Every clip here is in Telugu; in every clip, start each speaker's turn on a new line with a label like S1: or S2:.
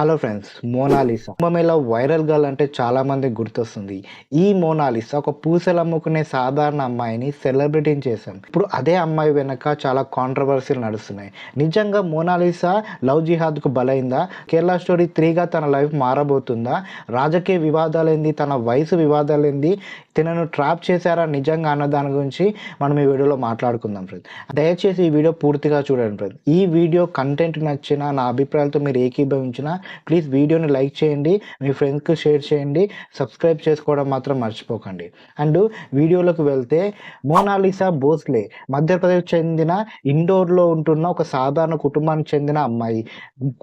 S1: Hello friends, Monalisa Kumbh Mela viral girl అంటే చాలా మందికి గుర్తొస్తుంది. ఈ మోనాలిసా ఒక పూసలు అమ్ముకునే సాధారణ అమ్మాయిని సెలబ్రిటీని చేశాం. ఇప్పుడు అదే అమ్మాయి వెనక చాలా కాంట్రవర్సీలు నడుస్తున్నాయి. నిజంగా మోనాలిసా లవ్ జిహాద్కు బలైందా? కేరళ స్టోరీ 3గా తన లైఫ్ మారబోతుందా? రాజకీయ వివాదాలేంది, తన వయసు వివాదాలేంది, తనను ట్రాప్ చేశారా నిజంగా అన్న దాని గురించి మనం ఈ వీడియోలో మాట్లాడుకుందాం ఫ్రెండ్స్. దయచేసి ఈ వీడియో పూర్తిగా చూడండి ఫ్రెండ్స్. ఈ వీడియో కంటెంట్ నచ్చినా, నా అభిప్రాయాలతో మీరు ఏకీభవించినా ప్లీజ్ వీడియోని లైక్ చేయండి, మీ ఫ్రెండ్స్కి షేర్ చేయండి, సబ్స్క్రైబ్ చేసుకోవడం మాత్రం మర్చిపోకండి. అండ్ వీడియోలోకి వెళ్తే, మోనాలిసా భోస్లే మధ్యప్రదేశ్ చెందిన ఇండోర్లో ఉంటున్న ఒక సాధారణ కుటుంబానికి చెందిన అమ్మాయి.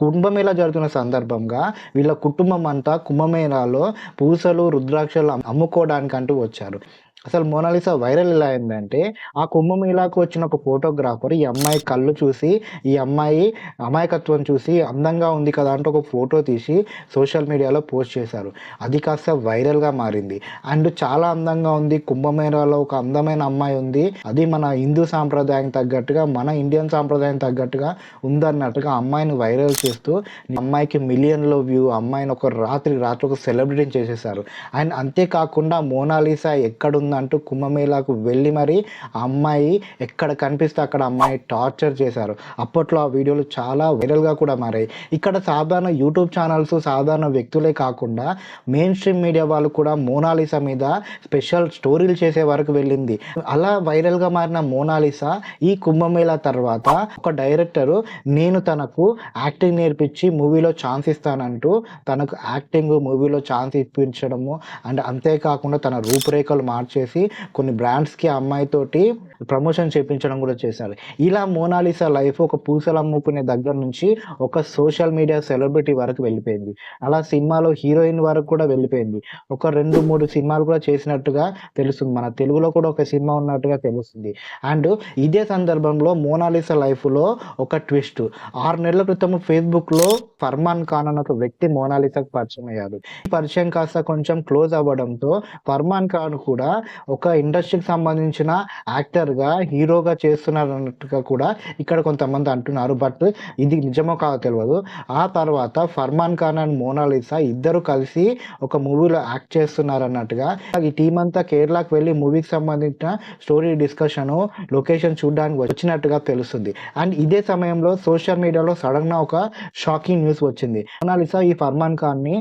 S1: కుంభమేళా జరుగుతున్న సందర్భంగా వీళ్ళ కుటుంబం అంతా కుంభమేళాలో పూసలు రుద్రాక్షలు అమ్ముకోవడానికంటూ వచ్చారు. అసలు మోనాలిసా వైరల్ ఎలా అయిందంటే, ఆ కుంభమేళాకు వచ్చిన ఒక ఫోటోగ్రాఫర్ ఈ అమ్మాయి కళ్ళు చూసి, ఈ అమ్మాయి అమాయకత్వం చూసి అందంగా ఉంది కదా అంటూ ఒక ఫోటో తీసి సోషల్ మీడియాలో పోస్ట్ చేశారు. అది కాస్త వైరల్గా మారింది. అండ్ చాలా అందంగా ఉంది, కుంభమేళాలో ఒక అందమైన అమ్మాయి ఉంది, అది మన హిందూ సాంప్రదాయం తగ్గట్టుగా, మన ఇండియన్ సాంప్రదాయం తగ్గట్టుగా ఉందన్నట్టుగా అమ్మాయిని వైరల్ చేస్తూ అమ్మాయికి మిలియన్లో వ్యూ, అమ్మాయిని ఒక రాత్రి ఒక సెలబ్రిటీని చేసేసారు. అండ్ అంతేకాకుండా మోనాలిసా ఎక్కడుందంటూ కుంభమేళాకు వెళ్ళి మరి ఆ అమ్మాయి ఎక్కడ కనిపిస్తే అక్కడ అమ్మాయి టార్చర్ చేశారు. అప్పట్లో ఆ వీడియోలు చాలా వైరల్గా కూడా మారాయి. ఇక్కడ సాధారణ యూట్యూబ్ ఛానల్స్, సాధారణ వ్యక్తులే కాకుండా మెయిన్ స్ట్రీమ్ మీడియా వాళ్ళు కూడా మోనాలిసా మీద స్పెషల్ స్టోరీలు చేసే వరకు వెళ్ళింది. అలా వైరల్గా మారిన మోనాలిసా ఈ కుంభమేళా తర్వాత ఒక డైరెక్టరు నేను తనకు యాక్టింగ్ నేర్పించి మూవీలో ఛాన్స్ ఇస్తానంటూ తనకు యాక్టింగ్ మూవీలో ఛాన్స్ ఇప్పించడము, అండ్ అంతేకాకుండా తన రూపురేఖలు మార్చేసి కొన్ని బ్రాండ్స్కి అమ్మాయితోటి ప్రమోషన్ చేయించడం కూడా చేశారు. ఇలా మోనాలిసా లైఫ్ ఒక పూసలు అమ్ముకునే దగ్గర నుంచి ఒక సోషల్ మీడియా సెలబ్రిటీ వరకు వెళ్ళిపోయింది. అలా సినిమాలో హీరోయిన్ వరకు కూడా వెళ్ళిపోయింది. ఒక 2-3 సినిమాలు కూడా చేసినట్టుగా తెలుస్తుంది. మన తెలుగులో కూడా ఒక సినిమా ఉన్నట్టుగా తెలుస్తుంది. అండ్ ఇదే సందర్భంలో మోనాలిసా లైఫ్లో ఒక ట్విస్ట్. 6 నెలల క్రితం ఫేస్బుక్లో ఫర్మాన్ ఖాన్ అన్న ఒక వ్యక్తి మోనాలిసాకు పరిచయం అయ్యారు. ఈ పరిచయం కాస్త కొంచెం క్లోజ్ అవ్వడంతో ఫర్మాన్ ఖాన్ కూడా ఒక ఇండస్ట్రీకి సంబంధించిన యాక్టర్గా, హీరోగా చేస్తున్నారు అన్నట్టుగా కూడా ఇక్కడ కొంతమంది అంటున్నారు. బట్ ఇది నిజమో కాదో తెలియదు. ఆ తర్వాత ఫర్మాన్ ఖాన్ అండ్ మోనాలిసా ఇద్దరు కలిసి ఒక మూవీలో యాక్ట్ చేస్తున్నారు అన్నట్టుగా ఈ టీం అంతా కేరళకు వెళ్ళి మూవీకి సంబంధించిన స్టోరీ డిస్కషన్, లొకేషన్ చూడడానికి వచ్చినట్టుగా తెలుస్తుంది. అండ్ ఇదే సమయంలో సోషల్ మీడియాలో సడన్గా ఒక షాకింగ్ న్యూస్ వచ్చింది. మోనాలిసా ఈ ఫర్మాన్ ఖాన్ని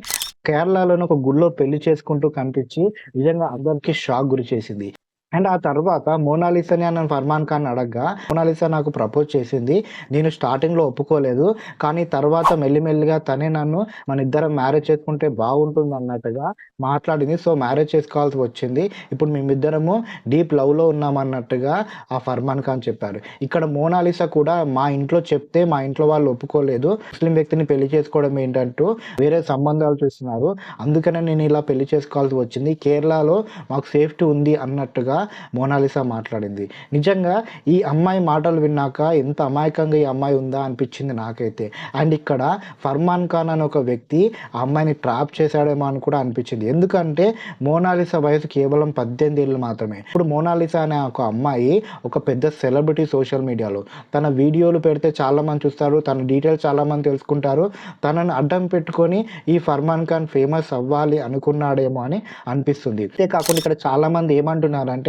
S1: కేరళలోని ఒక గుడిలో పెళ్లి చేసుకుంటూ కనిపించి నిజంగా అందరికీ షాక్ గురి చేసింది. అండ్ ఆ తర్వాత మోనాలిసాని నన్ను ఫర్మాన్ ఖాన్ అడగగా, మోనాలిసా నాకు ప్రపోజ్ చేసింది, నేను స్టార్టింగ్లో ఒప్పుకోలేదు, కానీ తర్వాత మెల్లిమెల్లిగా తనే నన్ను మన ఇద్దరం మ్యారేజ్ చేసుకుంటే బాగుంటుంది అన్నట్టుగా మాట్లాడింది. సో మ్యారేజ్ చేసుకోవాల్సి వచ్చింది, ఇప్పుడు మేమిద్దరము డీప్ లవ్లో ఉన్నామన్నట్టుగా ఆ ఫర్మాన్ ఖాన్ చెప్పారు. ఇక్కడ మోనాలిసా కూడా మా ఇంట్లో చెప్తే మా ఇంట్లో వాళ్ళు ఒప్పుకోలేదు, ముస్లిం వ్యక్తిని పెళ్లి చేసుకోవడం ఏంటంటూ వేరే సంబంధాలు చూస్తున్నారు, అందుకనే నేను ఇలా పెళ్లి చేసుకోవాల్సి వచ్చింది, కేరళలో మాకు సేఫ్టీ ఉంది అన్నట్టుగా మోనాలిసా మాట్లాడింది. నిజంగా ఈ అమ్మాయి మాటలు విన్నాక ఎంత అమాయకంగా ఈ అమ్మాయి ఉందా అనిపించింది నాకైతే. అండ్ ఇక్కడ ఫర్మాన్ ఖాన్ అనే ఒక వ్యక్తి ఆ అమ్మాయిని ట్రాప్ చేశాడేమో అని కూడా అనిపించింది. ఎందుకంటే మోనాలిసా వయసు కేవలం 18 ఏళ్ళు మాత్రమే. ఇప్పుడు మోనాలిసా అనే ఒక అమ్మాయి ఒక పెద్ద సెలబ్రిటీ సోషల్ మీడియాలో. తన వీడియోలు పెడితే చాలామంది చూస్తారు, తన డీటెయిల్స్ చాలామంది తెలుసుకుంటారు. తనను అడ్డం పెట్టుకొని ఈ ఫర్మాన్ ఖాన్ ఫేమస్ అవ్వాలి అనుకున్నాడేమో అని అనిపిస్తుంది. అంతేకాకుండా ఇక్కడ చాలామంది ఏమంటున్నారంటే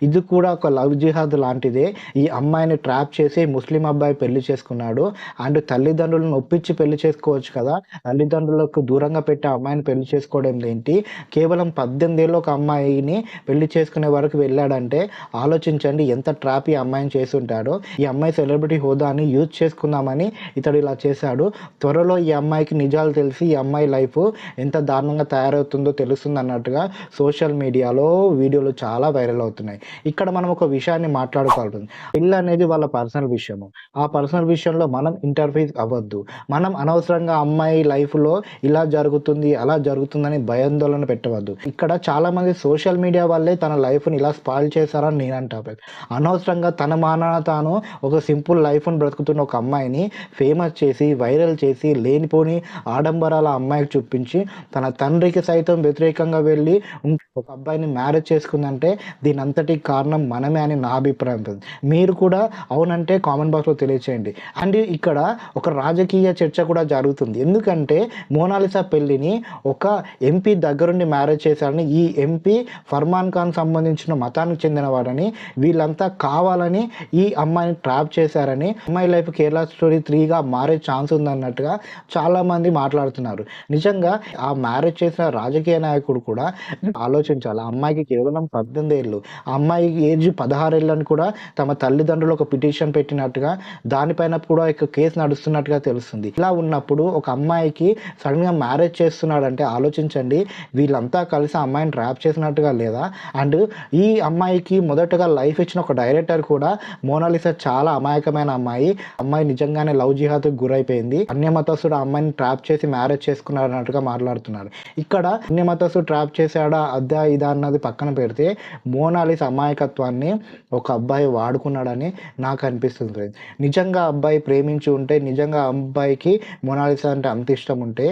S1: ఇది కూడా ఒక లవ్ జిహాద్ లాంటిదే, ఈ అమ్మాయిని ట్రాప్ చేసి ముస్లిం అబ్బాయి పెళ్లి చేసుకున్నాడు, అండ్ తల్లిదండ్రులను ఒప్పించి పెళ్లి చేసుకోవచ్చు కదా, తల్లిదండ్రులకు దూరంగా పెట్టి అమ్మాయిని పెళ్లి చేసుకోవడం ఏంటి, కేవలం 18 ఏళ్ళు ఒక అమ్మాయిని పెళ్లి చేసుకునే వరకు వెళ్ళాడంటే ఆలోచించండి ఎంత ట్రాప్ ఈ అమ్మాయిని చేసి ఉంటాడో. ఈ అమ్మాయి సెలబ్రిటీ హోదాని యూజ్ చేసుకుందామని ఇతడు ఇలా చేశాడు. త్వరలో ఈ అమ్మాయికి నిజాలు తెలిసి ఈ అమ్మాయి లైఫ్ ఎంత దారుణంగా తయారవుతుందో తెలుస్తుంది అన్నట్టుగా సోషల్ మీడియాలో వీడియోలు చాలా వైరల్ అవుతున్నాయి. ఇక్కడ మనం ఒక విషయాన్ని మాట్లాడుకోవాలి. పెళ్ళి అనేది వాళ్ళ పర్సనల్ విషయము. ఆ పర్సనల్ విషయంలో మనం ఇంటర్ఫీర్ అవ్వద్దు. మనం అనవసరంగా అమ్మాయి లైఫ్లో ఇలా జరుగుతుంది అలా జరుగుతుందని భయాందోళన పెట్టవద్దు. ఇక్కడ చాలామంది సోషల్ మీడియా వల్లే తన లైఫ్ని ఇలా స్పాయిల్ చేశారని నేను అంటా. అనవసరంగా తన మానాన తాను ఒక సింపుల్ లైఫ్ని బ్రతుకుతున్న ఒక అమ్మాయిని ఫేమస్ చేసి, వైరల్ చేసి, లేనిపోని ఆడంబరాల అమ్మాయికి చూపించి తన తండ్రికి సైతం వ్యతిరేకంగా వెళ్ళి ఒక అబ్బాయిని మ్యారేజ్ చేసుకుందంటే దీని దీనంతటికి కారణం మనమే అని నా అభిప్రాయం ఫ్రెండ్స్. మీరు కూడా అవునంటే కామెంట్ బాక్స్‌లో తెలియచేయండి. అండ్ ఇక్కడ ఒక రాజకీయ చర్చ కూడా జరుగుతుంది. ఎందుకంటే మోనాలిసా పెళ్ళిని ఒక ఎంపీ దగ్గరుండి మ్యారేజ్ చేశారని, ఈ ఎంపీ ఫర్మాన్ ఖాన్ సంబంధించిన మతానికి చెందినవాడని, వీళ్ళంతా కావాలని ఈ అమ్మాయిని ట్రాప్ చేశారని, అమ్మాయి లైఫ్ కేరళ స్టోరీ 3గా మారే ఛాన్స్ ఉందన్నట్టుగా చాలామంది మాట్లాడుతున్నారు. నిజంగా ఆ మ్యారేజ్ చేసిన రాజకీయ నాయకుడు కూడా ఆలోచించాలి. ఆ అమ్మాయికి కేవలం 18 ఏళ్ళు. ఆ అమ్మాయి ఏజ్ 16 ఏళ్ళని కూడా తమ తల్లిదండ్రులు ఒక పిటిషన్ పెట్టినట్టుగా, దానిపైన కూడా ఇక కేసు నడుస్తున్నట్టుగా తెలుస్తుంది. ఇలా ఉన్నప్పుడు ఒక అమ్మాయికి సడన్‌గా మ్యారేజ్ చేస్తున్నాడంటే ఆలోచించండి. వీళ్ళంతా కలిసి ఆ అమ్మాయిని ట్రాప్ చేసినట్టుగా లేదా? అండ్ ఈ అమ్మాయికి మొదటగా లైఫ్ ఇచ్చిన ఒక డైరెక్టర్ కూడా మోనాలిసా చాలా అమాయకమైన అమ్మాయి. అమ్మాయి నిజంగానే లవ్ జిహాద్‌కి గురైపోయింది. అన్యమతస్తుడు ఆ అమ్మాయిని ట్రాప్ చేసి మ్యారేజ్ చేసుకున్నాడు అన్నట్టుగా మాట్లాడుతున్నారు. ఇక్కడ అన్యమతస్తుడు ట్రాప్ చేశాడా అదా ఇదా అన్నది పక్కన పెడితే మోనాలిసా అమాయకత్వాన్ని ఒక అబ్బాయి వాడుకున్నాడని నాకు అనిపిస్తుంది ఫ్రెండ్స్. నిజంగా అబ్బాయి ప్రేమించి ఉంటే, నిజంగా అబ్బాయికి మోనాలిసా అంటే అంత ఇష్టం ఉంటే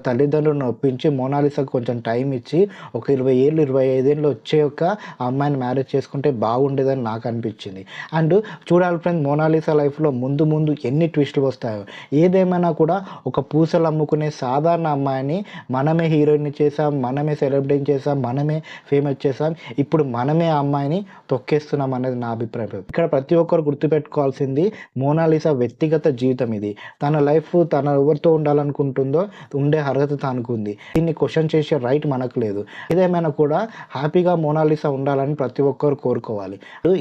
S1: తల్లిదండ్రులను ఒప్పించి మోనాలిసాకు కొంచెం టైం ఇచ్చి ఒక 20 ఏళ్ళు 25 ఏళ్ళు వచ్చాక ఆ అమ్మాయిని మ్యారేజ్ చేసుకుంటే బాగుండేదని నాకు అనిపించింది. అండ్ చూడాలి ఫ్రెండ్స్ మోనాలిసా లైఫ్‌లో ముందు ముందు ఎన్ని ట్విస్టులు వస్తాయో. ఏదేమైనా కూడా ఒక పూసలు అమ్ముకునే సాధారణ అమ్మాయిని మనమే హీరోయిన్‌ని చేసాం, మనమే సెలబ్రిటీని చేసాం, మనమే ఫేమస్ చేసాం. ఇప్పుడు మనమే ఆ అమ్మాయిని తొక్కేస్తున్నాం అనేది నా అభిప్రాయం. ఇక్కడ ప్రతి ఒక్కరు గుర్తుపెట్టుకోవాల్సింది మోనాలిసా వ్యక్తిగత జీవితం ఇది. తన లైఫ్ తను ఎవరితో ఉండాలనుకుంటుందో ఉండే అర్హత తనకుంది. దీన్ని క్వెషన్ చేసే రైట్ మనకు లేదు. ఏదేమైనా కూడా హ్యాపీగా మోనాలిసా ఉండాలని ప్రతి ఒక్కరు కోరుకోవాలి.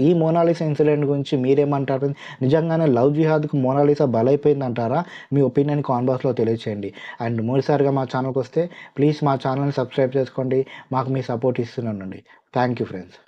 S1: ఈ మోనాలిసా ఇన్సిడెంట్ గురించి మీరేమంటారు? నిజంగానే లవ్ జిహాద్‌కి మోనాలిసా బలైపోయిందంటారా? మీ ఒపీనియన్ కామెంట్ బాక్స్‌లో తెలియచేయండి. అండ్ మొదటిసారిగా మా ఛానల్‌కి వస్తే ప్లీజ్ మా ఛానల్‌ని సబ్స్క్రైబ్ చేసుకోండి. మాకు మీ సపోర్ట్ ఇస్తూనే ఉండండి. Thank you friends.